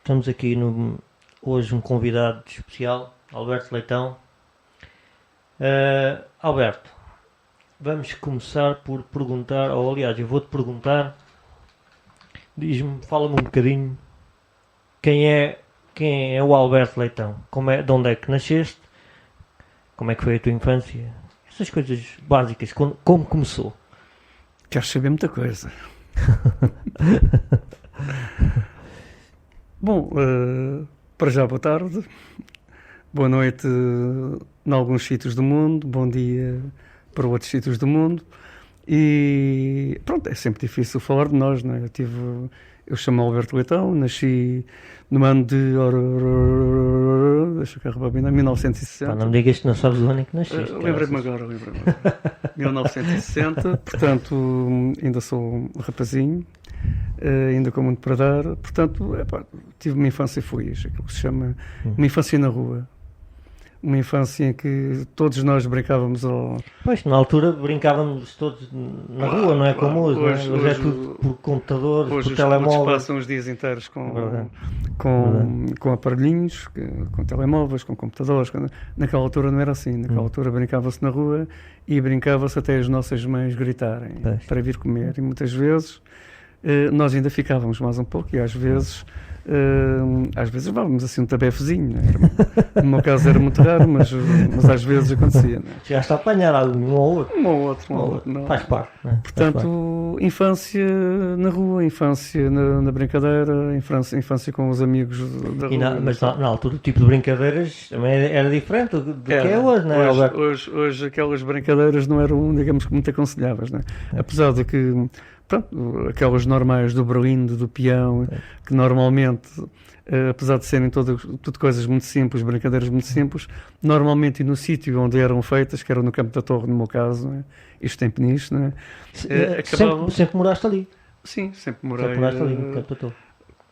Estamos aqui hoje um convidado especial, Alberto Leitão. Alberto, vamos começar por perguntar, ou aliás, eu vou-te perguntar, fala-me um bocadinho, quem é o Alberto Leitão? De onde é que nasceste? Como é que foi a tua infância? Essas coisas básicas, como começou? Queres saber muita coisa. Bom, para já boa tarde, boa noite em alguns sítios do mundo, bom dia para outros sítios do mundo. E pronto, é sempre difícil falar de nós, não é? Eu chamo Alberto Leitão, nasci no ano de... Deixa eu carregar 1960. Não me digas que não sabes o ano em que nasceste. Lembrei-me agora. 1960, portanto, ainda sou um rapazinho, ainda com muito para dar. Portanto, tive uma infância feliz, aquilo que se chama uma infância na rua. Uma infância em que todos nós brincávamos Pois, na altura brincávamos todos na rua, não é como hoje. Hoje é tudo por computadores, por telemóveis. Hoje passam os dias inteiros com aparelhinhos, com telemóveis, com computadores. Naquela altura não era assim. Naquela altura brincava-se na rua e brincava-se até as nossas mães gritarem para vir comer. E muitas vezes nós ainda ficávamos mais um pouco e às vezes levávamos assim um tabefezinho, né? No meu caso era muito raro, mas às vezes acontecia, né? Chegaste a apanhar um ou outro. Um ou outro. Não. Faz parte, né? Portanto, infância na rua, infância na brincadeira, infância com os amigos da rua. Mas na altura o tipo de brincadeiras também era diferente do que é hoje, não é, Alberto? Hoje aquelas brincadeiras não eram, digamos que, muito aconselháveis, né? Apesar de que pronto, aquelas normais do berlindo, do peão, que normalmente, apesar de serem tudo coisas muito simples, brincadeiras muito simples, normalmente e no sítio onde eram feitas, que era no Campo da Torre, no meu caso, não é? Isto em Peniche, não é? Sempre moraste ali? Sim, sempre morei. Sempre moraste ali no Campo da Torre?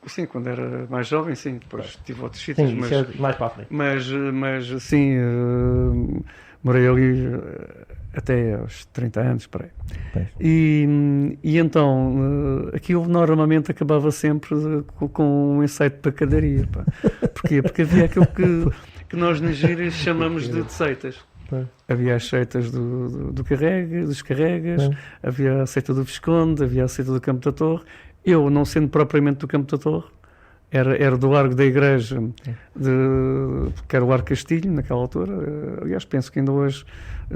Sim, quando era mais jovem, sim, depois tive outros sítios. Sim, mais para a frente. Mas sim, morei ali até aos 30 anos, por aí. E então, aquilo normalmente acabava sempre com um ensaio de pacadaria. Pá. Porquê? Porque havia aquilo que nós nas gírias chamamos de seitas. Havia as seitas do Carrega, dos Carregas, havia a seita do Visconde, havia a seita do Campo da Torre. Eu, não sendo propriamente do Campo da Torre, era do Largo da Igreja, que era o Largo Castilho, naquela altura. Aliás, penso que ainda hoje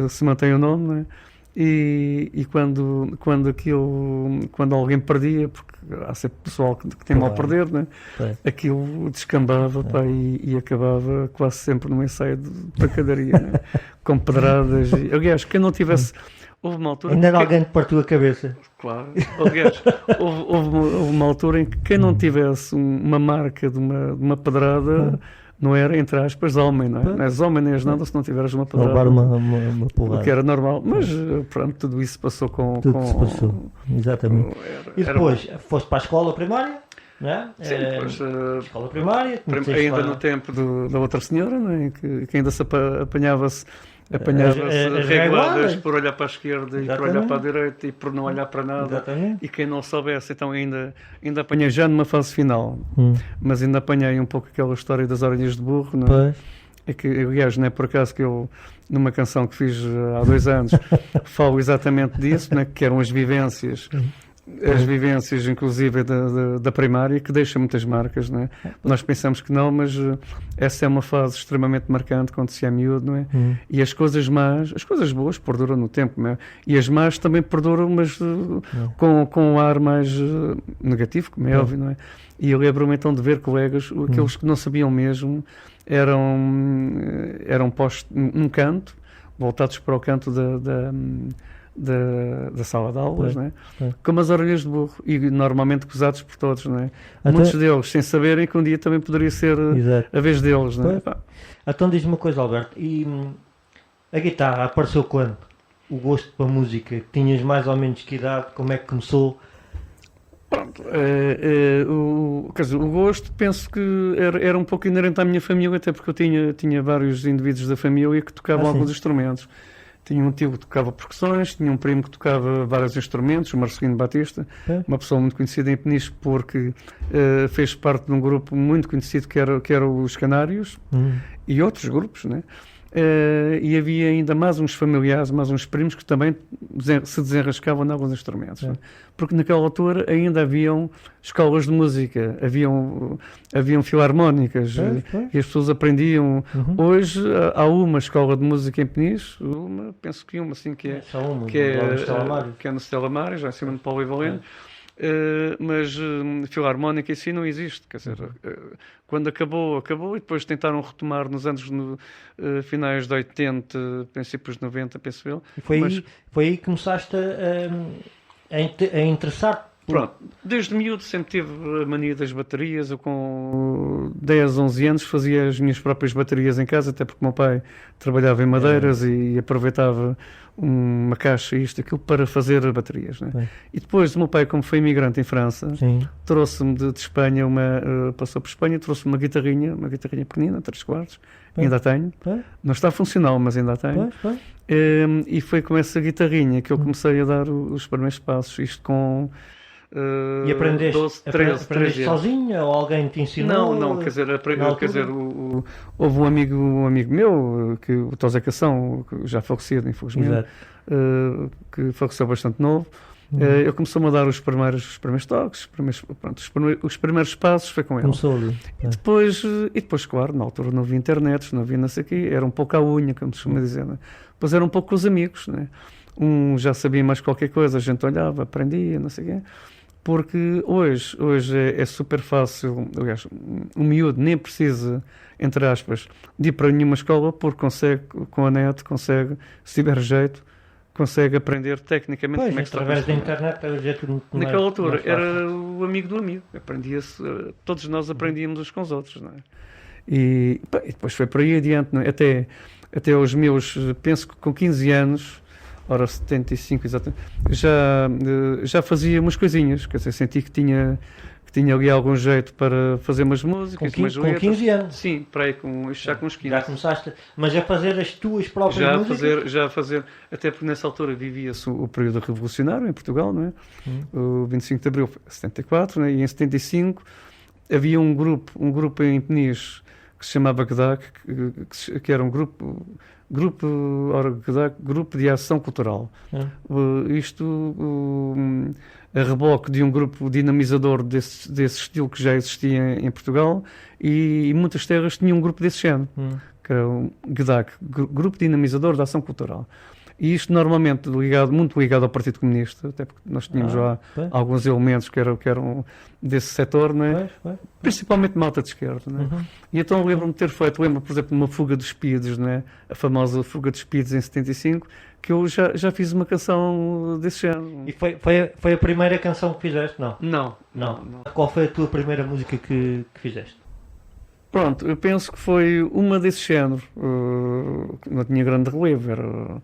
se mantém o nome, não é? E quando alguém perdia, porque há sempre pessoal que tem mal a perder, não é? Aquilo descambava e acabava quase sempre num ensaio de pancadaria, é? Com pedradas. Aliás, quem não tivesse... Houve uma altura... Ainda alguém te partiu a cabeça. Claro. Aliás, houve uma altura em que quem não tivesse uma marca de uma pedrada não era, entre aspas, homem, não é? Não és homem nem és nada se não tiveres uma pedrada. Levar uma porrada. O que era normal. Mas, pronto, tudo isso passou com... Tudo se passou, exatamente. E depois, foste para a escola primária? Não é? Sim, depois... Escola primária. Ainda no tempo da outra senhora, não é? Que ainda se apanhava-se reguladas por olhar para a esquerda e por olhar para a direita e por não olhar para nada. Exatamente. E quem não soubesse, então ainda apanhei já numa fase final, mas ainda apanhei um pouco aquela história das orelhas de burro, não é? É que, aliás, não é por acaso que eu, numa canção que fiz há 2 anos, falo exatamente disso, né? Que eram as vivências inclusive da primária, que deixam muitas marcas, não é? Nós pensamos que não, mas essa é uma fase extremamente marcante quando se é miúdo, não é? E as coisas boas perduram no tempo, não é? E as más também perduram, mas com um ar mais negativo, como é óbvio, não é? E eu lembro-me então de ver colegas, aqueles que não sabiam mesmo, eram postos num canto, voltados para o canto da sala de aulas, não é? Com umas orelhas de burro e normalmente gozados por todos, não é? Muitos deles sem saberem que um dia também poderia ser a vez deles, não é? Então diz-me uma coisa, Alberto, e a guitarra apareceu quando? O gosto para a música? Tinhas mais ou menos que idade? Como é que começou? Pronto, quer dizer, o gosto penso que era um pouco inerente à minha família, até porque eu tinha vários indivíduos da família que tocavam alguns instrumentos. Tinha um tio que tocava percussões, tinha um primo que tocava vários instrumentos, o Marcelino Batista, uma pessoa muito conhecida em Peniche porque fez parte de um grupo muito conhecido que era os Canários e outros grupos, né? E havia ainda mais uns familiares, mais uns primos que também se desenrascavam em alguns instrumentos. Né? Porque naquela altura ainda haviam escolas de música, haviam filarmónicas e as pessoas aprendiam. Hoje há uma escola de música em Peniche, penso que uma assim que é no Stella Maris, já em cima do Polivalente. Mas filarmónica em si não existe, quer dizer, quando acabou e depois tentaram retomar nos anos finais de 80, princípios de 90, penso eu. E foi aí que começaste a interessar. Pronto, desde miúdo sempre tive a mania das baterias. Eu com 10, 11 anos fazia as minhas próprias baterias em casa, até porque o meu pai trabalhava em madeiras e aproveitava uma caixa, isto, aquilo, para fazer baterias. Né? E depois o meu pai, como foi imigrante em França, trouxe-me de Espanha, passou por Espanha, trouxe-me uma guitarrinha pequenina, 3 quartos, ainda tenho. Não está funcional, mas ainda tenho. E foi com essa guitarrinha que eu comecei a dar os primeiros passos, isto com... E aprendeste sozinha ou alguém te ensinou? Não, quer dizer, houve um amigo meu, que o Tosé Cação, que já falecido, infelizmente, que faleceu bastante novo. Ele começou-me a dar os primeiros toques, os primeiros passos foi com ele. Começou ali. E depois, claro, na altura não havia internet, não havia não sei o quê, era um pouco à unha, como se costuma dizer, né? Depois era um pouco com os amigos, né? Um já sabia mais qualquer coisa, a gente olhava, aprendia, não sei o quê. Porque hoje é super fácil, aliás, o miúdo nem precisa, entre aspas, de ir para nenhuma escola, porque consegue, com a net, se tiver jeito, consegue aprender tecnicamente como é que se através da internet é tudo muito mais. Naquela altura era o amigo do amigo, aprendia-se, todos nós aprendíamos uns com os outros, não é? E depois foi por aí adiante, não é? Até aos meus, penso que com 15 anos, ora 75 exatamente, já fazia umas coisinhas, quer dizer, senti que tinha ali algum jeito para fazer umas músicas, com 15 anos? Sim, para aí, já com uns 15. Já começaste, mas a fazer as tuas próprias músicas? Já a fazer, até porque nessa altura vivia-se o período revolucionário em Portugal, não é? O 25 de Abril foi 74, né? E em 75 havia um grupo em Peniche que se chamava GDAC, que era um grupo de ação cultural. A reboque de um grupo dinamizador desse estilo que já existia em Portugal, e muitas terras tinham um grupo desse género, que era o GDAC, Grupo Dinamizador da Ação Cultural. E isto normalmente muito ligado ao Partido Comunista, até porque nós tínhamos lá alguns elementos que eram desse setor, não é? Principalmente malta de esquerda. Não é? E então lembro-me de ter feito, por exemplo, de uma fuga dos Speeds, não é? A famosa fuga dos Speeds em 75, que eu já fiz uma canção desse género. E foi a primeira canção que fizeste? Não. Qual foi a tua primeira música que fizeste? Pronto, eu penso que foi uma desse género, não tinha grande relevo,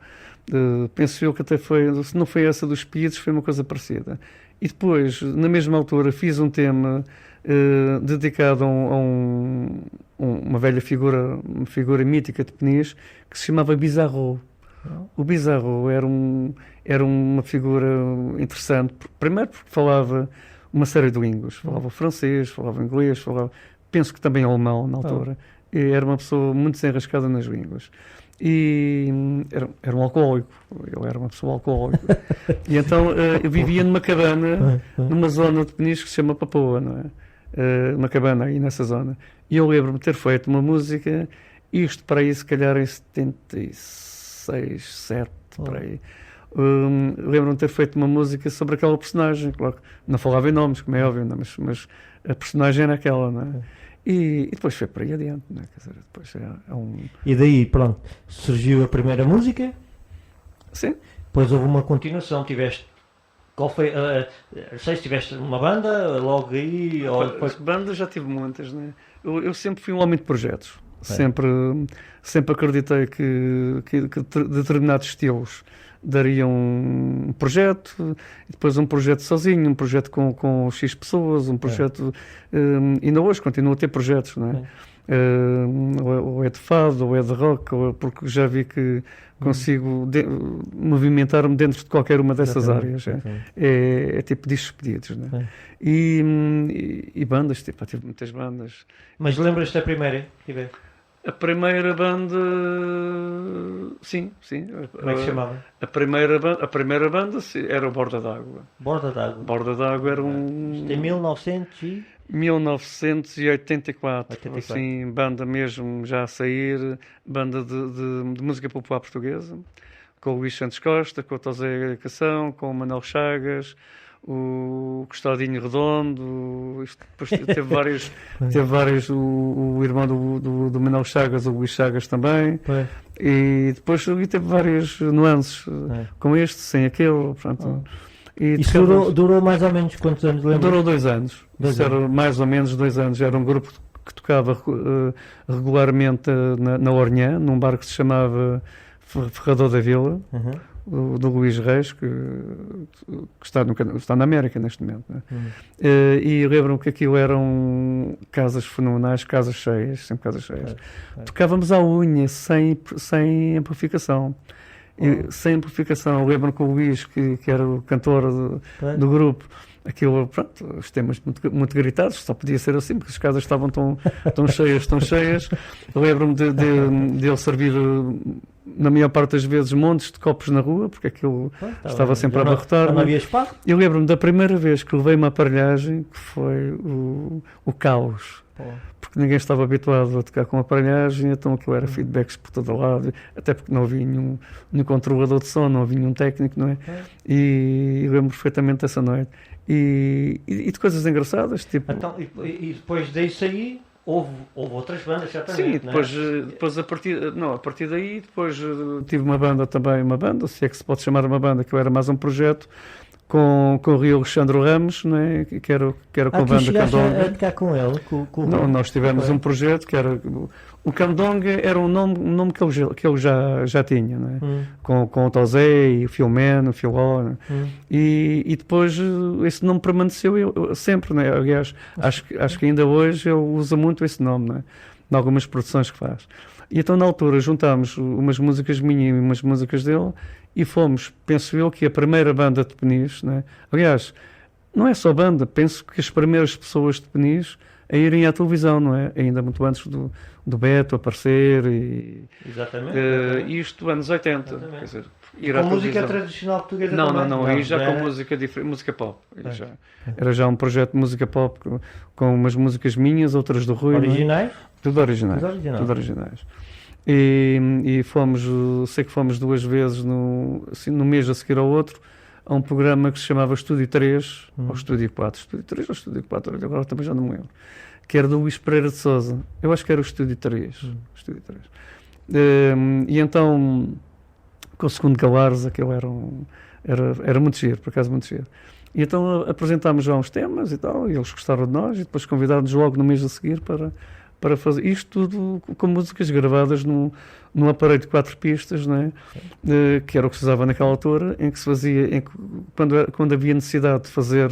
penso eu que até foi, se não foi essa dos Speeds, foi uma coisa parecida. E depois, na mesma altura, fiz um tema dedicado a uma velha figura, uma figura mítica de Peniche, que se chamava Bizarro. O Bizarro era uma figura interessante, primeiro porque falava uma série de línguas, falava francês, falava inglês, penso que também alemão na altura. Era uma pessoa muito desenrascada nas línguas. E era um alcoólico, eu era uma pessoa alcoólica. E então eu vivia numa cabana, numa zona de Peniche que se chama Papoa, não é? Uma cabana aí nessa zona. E eu lembro-me de ter feito uma música, isto para aí se calhar em 76, 7, por aí. Lembro-me de ter feito uma música sobre aquela personagem, claro, não falava em nomes, como é óbvio, não, mas a personagem era aquela, não é? E depois foi para aí adiante, não é? Quer dizer, depois E daí, pronto, surgiu a primeira música. Sim. Depois houve uma continuação, qual foi, não sei se tiveste uma banda, logo aí... Bandas já tive muitas, né? Eu sempre fui um homem de projetos, sempre sempre acreditei que determinados estilos dariam um projeto, e depois um projeto sozinho, um projeto com X pessoas, um projeto... ainda hoje continuo a ter projetos, não é? Ou é de fado, ou é de rock, porque já vi que consigo movimentar-me dentro de qualquer uma dessas áreas. É tipo discos pedidos, não é? E bandas, tipo, tive muitas bandas. Mas lembras-te da primeira que tiveste? A primeira banda, sim. Como é que se chamava? A primeira banda era o Borda d'Água. Borda d'Água. Borda d'Água era um... Isto em 1984, 84. assim, banda mesmo já a sair, banda de música popular portuguesa, com o Luís Santos Costa, com o Tosé Cação, com o Manuel Chagas, o Costadinho Redondo, depois teve vários, o irmão do Manuel Chagas, o Luís Chagas também, e depois teve várias nuances, com este, sem aquele, pronto. Isso durou mais ou menos quantos anos? Lembra? Durou 2 anos. Era mais ou menos 2 anos. Era um grupo que tocava regularmente na Ornhã, num bar que se chamava Ferrador da Vila, do Luís Reis, que está na América neste momento. Né? E lembro-me que aquilo eram casas fenomenais, casas cheias, sempre casas cheias. Tocávamos à unha, sem amplificação. Sem amplificação. Lembro-me que o Luís, que era o cantor do grupo, aquilo, pronto, os temas muito gritados, só podia ser assim, porque as casas estavam tão cheias. Lembro-me de ele servir, na maior parte das vezes, montes de copos na rua, porque aquilo estava sempre a abarrotar. Não havia espaço? Eu lembro-me da primeira vez que levei uma aparelhagem, que foi o caos. Porque ninguém estava habituado a tocar com aparelhagem, então aquilo era feedbacks por todo lado, até porque não havia nenhum controlador de som, não havia nenhum técnico, não é? E eu lembro perfeitamente dessa noite. E de coisas engraçadas, tipo... Então, e depois disso aí, houve outras bandas, certamente, sim, depois a partir daí, depois tive uma banda, se é que se pode chamar uma banda, que eu era mais um projeto, com o Rio Alexandre Ramos, não é? que era com a banda Candonga. A tocar com ele? Não, nós tivemos um projeto que era... O Candonga era um nome que ele já tinha, não é? Com o Tosé e o Filomeno, o Filó, e depois esse nome permaneceu sempre, não é? Aliás, acho que ainda hoje ele usa muito esse nome, não é? Em algumas produções que faz. E então na altura juntámos umas músicas minhas e umas músicas dele, e fomos, penso eu, que a primeira banda de Peniche, né? Aliás, não é só banda, penso que as primeiras pessoas de Peniche a irem à televisão, não é? Ainda muito antes do Beto aparecer e... Exatamente. Isto anos 80, quer dizer, ir com música tradicional portuguesa também? Não, aí já com música diferente, música pop. Era já um projeto de música pop com umas músicas minhas, outras do Rui. Originais? Tudo originais. E fomos, sei que fomos 2 vezes no mês a seguir ao outro, a um programa que se chamava Estúdio 3, ou Estúdio 4, Estúdio 3 ou Estúdio 4, agora também já não me lembro, que era do Luís Pereira de Sousa. Eu acho que era o Estúdio 3. Estúdio 3. E então, com o segundo Galarza, aquele era muito giro, por acaso muito giro. E então apresentámos já uns temas e tal, e eles gostaram de nós, e depois convidaram-nos logo no mês a seguir para fazer isto tudo com músicas gravadas num aparelho de 4 pistas, não é? Que era o que se usava naquela altura, em que se fazia, quando havia necessidade de fazer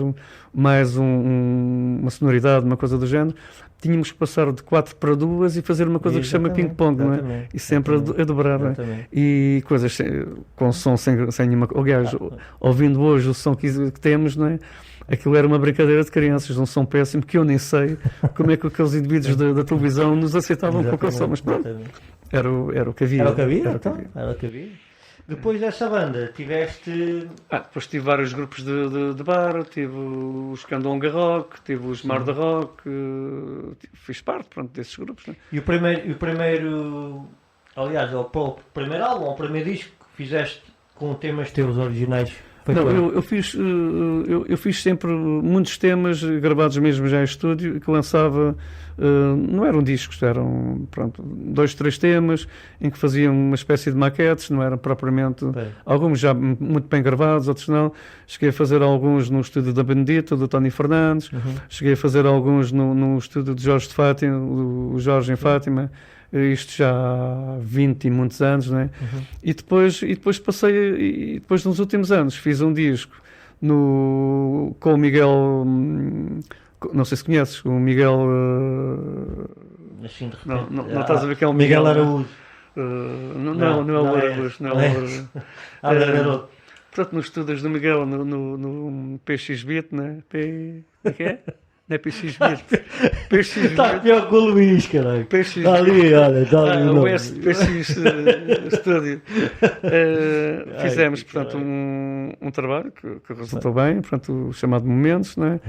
mais uma sonoridade, uma coisa do género, tínhamos que passar de 4 para 2 e fazer uma coisa que se chama ping-pong, não é? E sempre a dobrar, não é? E coisas com som sem nenhuma... Aliás, ouvindo hoje o som que temos, não é? Aquilo era uma brincadeira de crianças, um som péssimo, que eu nem sei como é que aqueles indivíduos da televisão nos aceitavam com aquele som, mas pronto, era o que havia. Era o que havia. Depois dessa banda, tiveste... depois tive vários grupos de bar, tive os Candonga Rock, tive os Marda Rock, fiz parte, pronto, desses grupos. Né? E o primeiro, aliás, o primeiro álbum, o primeiro disco que fizeste com temas teus originais? Não, eu fiz sempre muitos temas gravados mesmo já em estúdio, que lançava, não eram discos, eram 2, 3 temas, em que fazia uma espécie de maquetes, não eram propriamente, alguns já muito bem gravados, outros não. Cheguei a fazer alguns no estúdio da Benedita, do Tony Fernandes, cheguei a fazer alguns no estúdio de Jorge de Fátima, o Jorge em Fátima, isto já há 20 e muitos anos, não é? E depois depois nos últimos anos fiz um disco com o Miguel, não sei se conheces, o Miguel... Assim, de não repente, estás a ver que é o Miguel Miguel Araújo. Não é o Araújo, não é o Araújo. Portanto, nos estudos do Miguel, no PXBit, né? Como é que é? Não é PXBit. PXBit. Está pior que o Luís, caralho. PXBit. Está ali, olha, está ali. O PX Studio. Fizemos, portanto, um trabalho que resultou bem, portanto, o chamado Momentos, não é?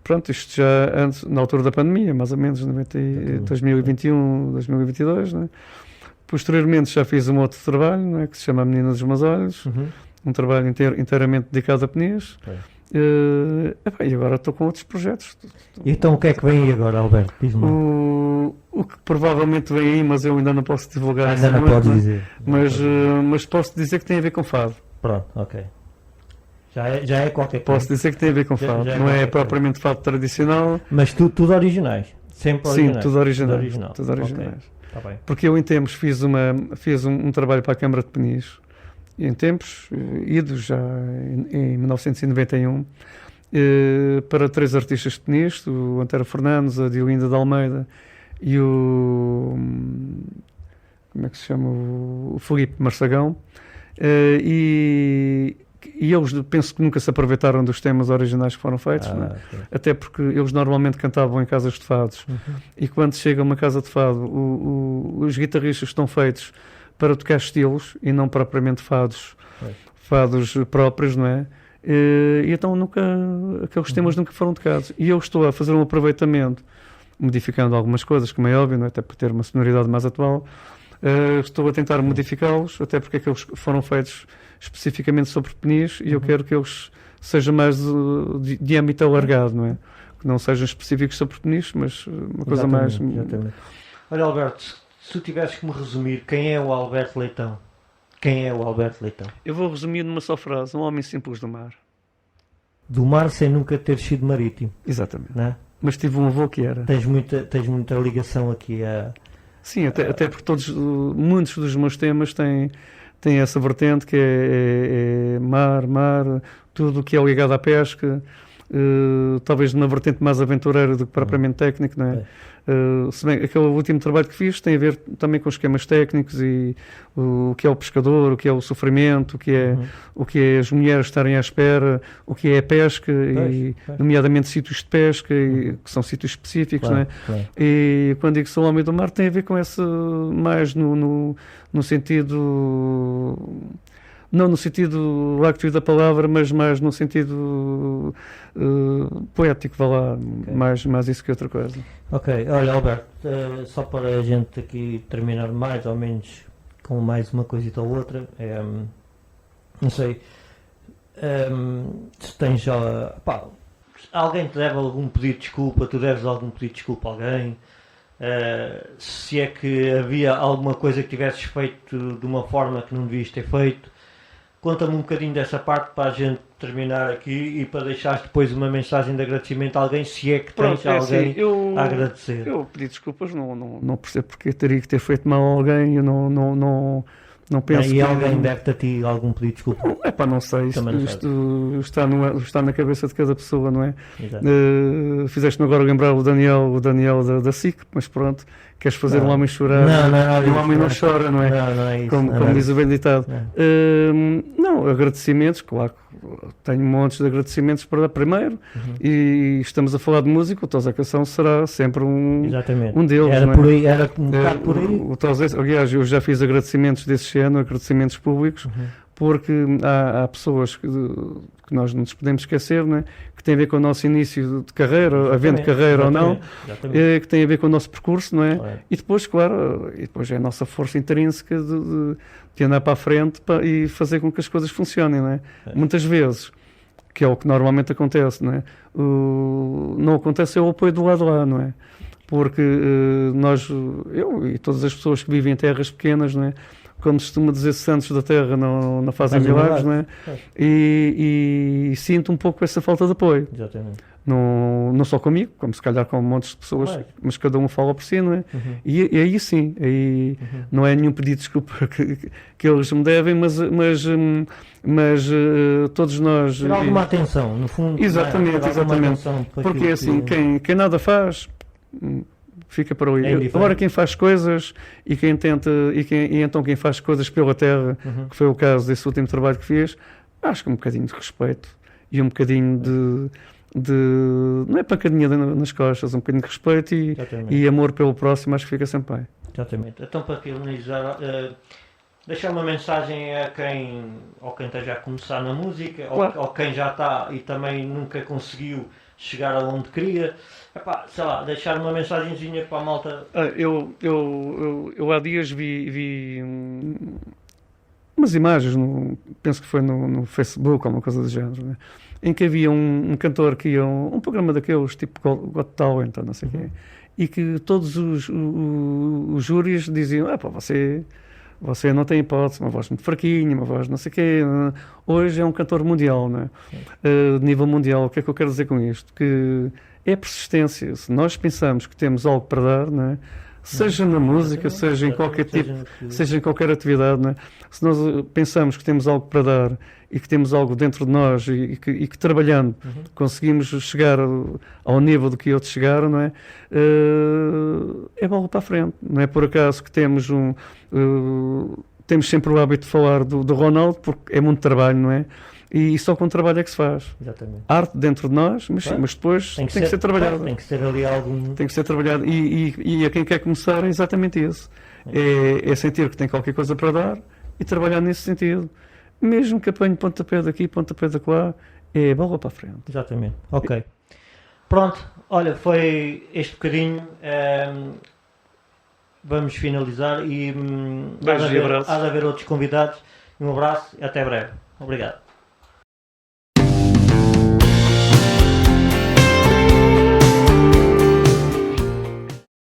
Pronto, isto já antes, na altura da pandemia, mais ou menos, 2021, 2022, não é? Posteriormente já fiz um outro trabalho, não é? Que se chama A Menina dos Meus Olhos, um trabalho inteiramente dedicado a Peniche. E agora estou com outros projetos. Então o que é que vem aí agora, Alberto? Diz-me. O que provavelmente vem aí, mas eu ainda não posso divulgar. Ainda não podes dizer. Mas posso dizer que tem a ver com fado. Pronto, ok. Já é qualquer coisa. Posso dizer que tem a ver com fado. Não é propriamente fado tradicional. Mas tudo originais? Sempre originais? Sim, tudo originais. Tudo originais. Okay. Tá bem. Porque eu em tempos fiz um trabalho para a Câmara de Peniche, em tempos idos já em 1991, para 3 artistas de Peniche, o Antero Fernandes, a Diolinda de Almeida e o como é que se chama, o Filipe Marçagão, e eles penso que nunca se aproveitaram dos temas originais que foram feitos, okay. Até porque eles normalmente cantavam em casas de fados, e quando chega a uma casa de fado os guitarristas estão feitos para tocar estilos e não propriamente fados próprios, não é? E então aqueles temas nunca foram tocados, e eu estou a fazer um aproveitamento, modificando algumas coisas, como é óbvio, não é? Até para ter uma sonoridade mais atual. Estou a tentar modificá-los, até porque eles foram feitos especificamente sobre Peniche, e eu quero que eles sejam mais de âmbito alargado, não é? Que não sejam específicos sobre Peniche, mas uma coisa mais... Exatamente. Olha, Alberto, se tu tivesses que me resumir, quem é o Alberto Leitão? Quem é o Alberto Leitão? Eu vou resumir numa só frase: um homem simples do mar. Do mar sem nunca ter sido marítimo. Exatamente. Não é? Mas tive um avô que era. Tens muita ligação aqui a... Sim, até porque muitos dos meus temas têm essa vertente que é mar, tudo o que é ligado à pesca, talvez numa vertente mais aventureira do que propriamente técnico, não é? Se bem, aquele último trabalho que fiz tem a ver também com esquemas técnicos e o que é o pescador, o que é o sofrimento, o que é as mulheres estarem à espera, o que é a pesca, nomeadamente sítios de pesca, que são sítios específicos, claro, não é? Claro. E quando digo sou homem do mar tem a ver com esse, mais no sentido... Não no sentido lácteo da palavra, mas mais no sentido poético, vá lá, okay. mais isso que outra coisa. Ok, olha Alberto, só para a gente aqui terminar mais ou menos com mais uma coisita ou outra, não sei, se tens já, alguém te deve algum pedido de desculpa, tu deves algum pedido de desculpa a alguém, se é que havia alguma coisa que tivesses feito de uma forma que não devias ter feito. Conta-me um bocadinho dessa parte para a gente terminar aqui e para deixares depois uma mensagem de agradecimento a alguém, se é que tens alguém a agradecer. Eu pedi desculpas, não percebo porque teria que ter feito mal a alguém, eu não penso que... E alguém deve-te a ti algum pedido de desculpa? Não sei, isto está na cabeça de cada pessoa, não é? Fizeste-me agora lembrar o Daniel da SIC, mas pronto, queres fazer um homem chorar? Não, um homem não chora, não é? Não é isso. Como diz o bem ditado. Não, agradecimentos, claro, tenho montes de agradecimentos para dar primeiro, e estamos a falar de música, o Tosé Canção será sempre um deles. Era, não é? por aí, era um bocado por aí. O Tosé, aliás, eu já fiz agradecimentos desse género, agradecimentos públicos, porque há pessoas que nós não nos podemos esquecer, né? Que tem a ver com o nosso início de carreira, havendo carreira ou não, que tem a ver com o nosso percurso, não é? E depois, claro, é a nossa força intrínseca de andar para a frente e fazer com que as coisas funcionem, não é? Muitas vezes, que é o que normalmente acontece, não é? Não acontece é o apoio do lado lá, não é? Porque eu e todas as pessoas que vivem em terras pequenas, não é? Como se costuma dizer, santos da terra não fazem milagres, não é? E sinto um pouco essa falta de apoio. Exatamente. Não só comigo, como se calhar com montes de pessoas, Claro. mas cada um fala por si, não é? E aí sim, aí não é nenhum pedido de desculpa que eles me devem, mas todos nós... Ter alguma atenção, no fundo. Exatamente, não é? Ter alguma exatamente. atenção para Porque aquilo assim, que- quem nada faz, fica para ali. É indiferente. Agora quem faz coisas e quem tenta, e então quem faz coisas pela terra, que foi o caso desse último trabalho que fiz, acho que um bocadinho de respeito e um bocadinho não é pancadinha nas costas, um bocadinho de respeito Exatamente. e amor pelo próximo, acho que fica sempre bem. Exatamente. Então, para finalizar, deixar uma mensagem a quem esteja a começar na música, Claro. ou quem já está e também nunca conseguiu chegar aonde queria. Epá, sei lá, deixar uma mensagenzinha para a malta. Eu há dias vi umas imagens, penso que foi no Facebook ou uma coisa do género, né? Em que havia um cantor que ia um programa daqueles, tipo Got Talent, ou não sei o quê, e que todos os júris diziam, pá, você não tem hipótese, uma voz muito fraquinha, uma voz não sei o quê. Hoje é um cantor mundial, né? De nível mundial. O que é que eu quero dizer com isto? Que é persistência. Se nós pensamos que temos algo para dar, né? Seja na música, seja em qualquer tipo, seja em qualquer atividade, né? Se nós pensamos que temos algo para dar e que temos algo dentro de nós e que trabalhando conseguimos chegar ao nível do que outros chegaram, não é? É bola para a frente. Não é por acaso que temos temos sempre o hábito de falar do Ronaldo, porque é muito trabalho, não é? E só com trabalho é que se faz. Exatamente. Arte dentro de nós, mas, Claro. sim, mas depois tem que ser trabalhado. Tem que ser ali algum. Tem que ser trabalhado. E a quem quer começar é exatamente isso. É sentir que tem qualquer coisa para dar e trabalhar nesse sentido. Mesmo que apanhe pontapé daqui, pontapé de lá, é bola para a frente. Exatamente. Ok. Pronto, olha, foi este bocadinho. Vamos finalizar e Beijos e abraços. há de haver outros convidados. Um abraço e até breve. Obrigado.